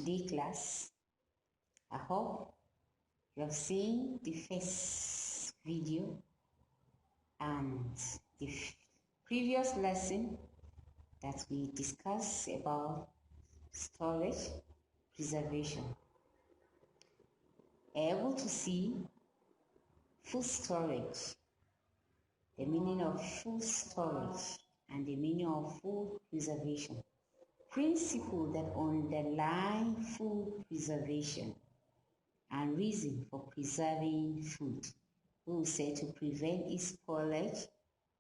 today's class. I hope you have seen the first video and the previous lesson that we discussed about storage preservation. Able to see food storage, the meaning of food storage and the meaning of food preservation. Principle that underlie food preservation and reason for preserving food. We will say to prevent its spoilage,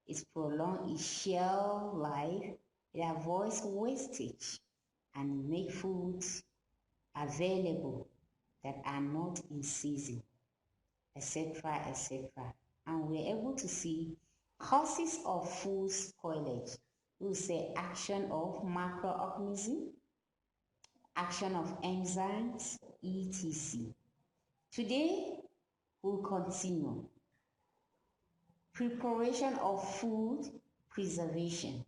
it prolongs its shelf life, it avoids wastage, and make foods available that are not in season, etc., etc. And we're able to see causes of food spoilage. We will say action of microorganisms, action of enzymes, etc. Today, we'll continue. Preparation of food preservation.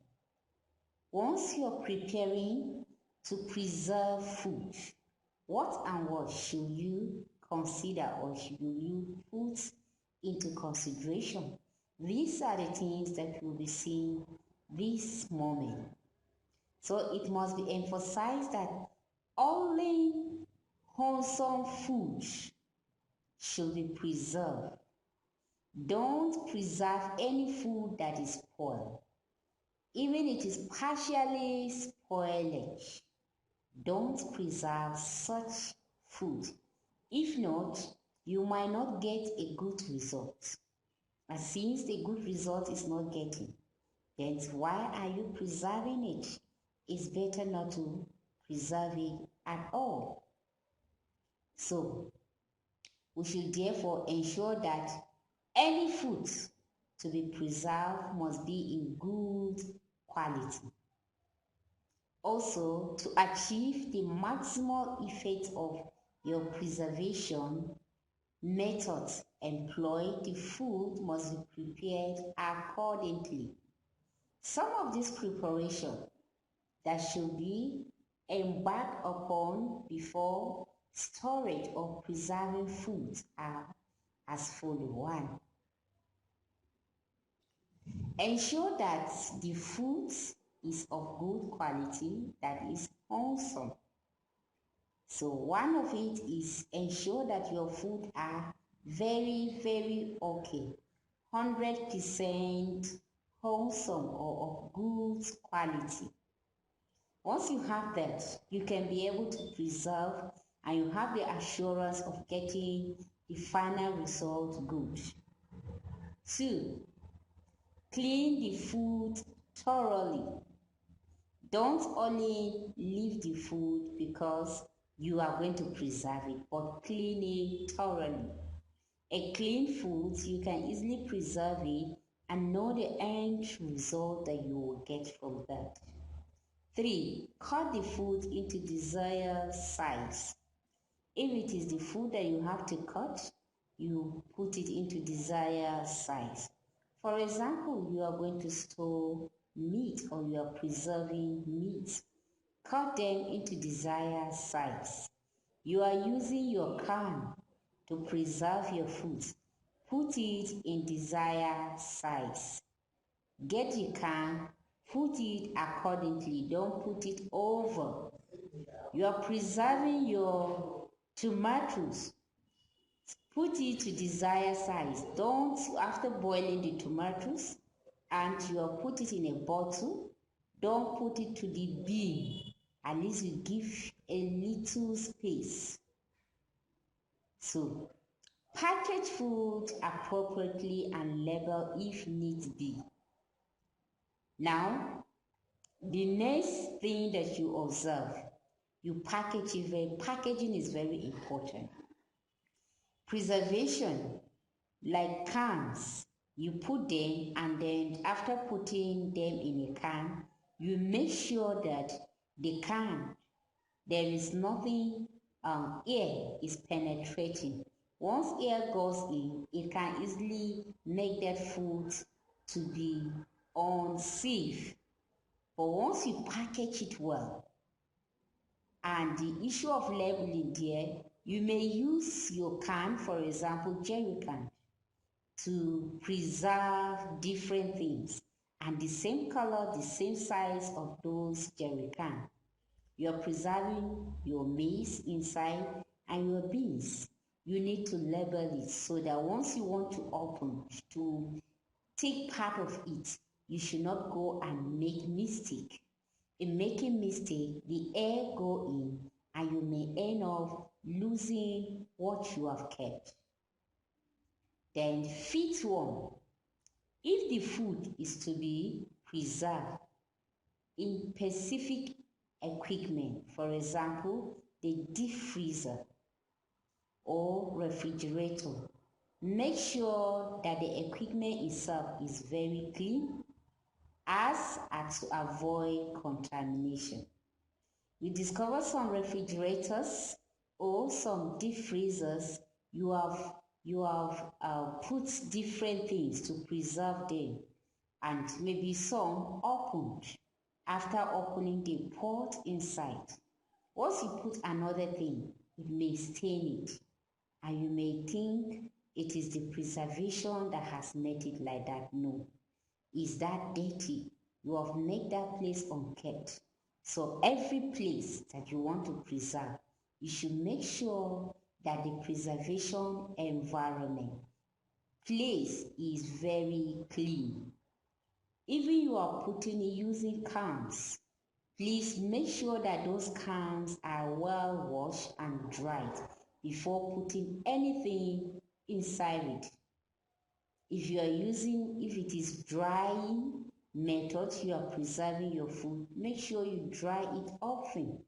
Once you're preparing to preserve food, what and what should you consider or should you put into consideration? These are the things that we'll be seeing this moment. So it must be emphasized that only wholesome food should be preserved. Don't preserve any food that is spoiled. Even it is partially spoilage, don't preserve such food. If not, you might not get a good result. And since the good result is not getting, then why are you preserving it? It's better not to preserve it at all. So, we should therefore ensure that any food to be preserved must be in good quality. Also, to achieve the maximal effect of your preservation methods employed, the food must be prepared accordingly. Some of these preparations that should be embarked upon before storage or preserving food are as follows. 1. Ensure that the food is of good quality, that is wholesome. So one of it is ensure that your food are very, very okay, 100% wholesome or of good quality. Once you have that, you can be able to preserve and you have the assurance of getting the final result good. 2. Clean the food thoroughly. Don't only leave the food because you are going to preserve it, but clean it thoroughly. A clean food, you can easily preserve it and know the end result that you will get from that. 3. Cut the food into desired size. If it is the food that you have to cut, you put it into desired size. For example, you are going to store meat or you are preserving meat. Cut them into desired size. You are using your can to preserve your food. Put it in desired size. Get your can, put it accordingly. Don't put it over. You are preserving your tomatoes. Put it to desired size. Don't, after boiling the tomatoes and you are put it in a bottle, don't put it to the bin. At least you give a little space. So, package food appropriately and label if need be. Now, the next thing that you observe, you package it. Packaging is very important. Preservation, like cans, you put them and then after putting them in a can, you make sure that the can, there is nothing, air is penetrating. Once air goes in, it can easily make that food to be unsafe. But once you package it well And the issue of labeling there, you may use your can, for example, jerry can, to preserve different things. And the same color, the same size of those jerry can. You're preserving your maize inside and your beans. You need to label it so that once you want to open, to take part of it, you should not go and make mistake. In making mistake, the air go in and you may end up losing what you have kept. Then fifth one, if the food is to be preserved in specific equipment, for example, the deep freezer or refrigerator, make sure that the equipment itself is very clean as to avoid contamination. We discover some refrigerators or some deep freezers, you have put different things to preserve them, and maybe some opened. After opening, they poured inside. Once you put another thing, it may stain it, and you may think it is the preservation that has made it like that. No, is that dirty? You have made that place unkept. So every place that you want to preserve, you should make sure that the preservation environment place is very clean. Even you are putting using cans, please make sure that those cans are well washed and dried before putting anything inside it. If it is drying method you are preserving your food, make sure you dry it often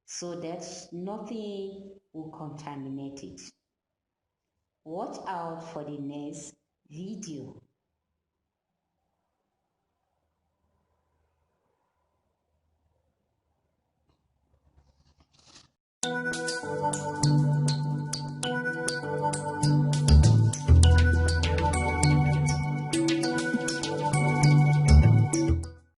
so that nothing will contaminate it. Watch out for the next video.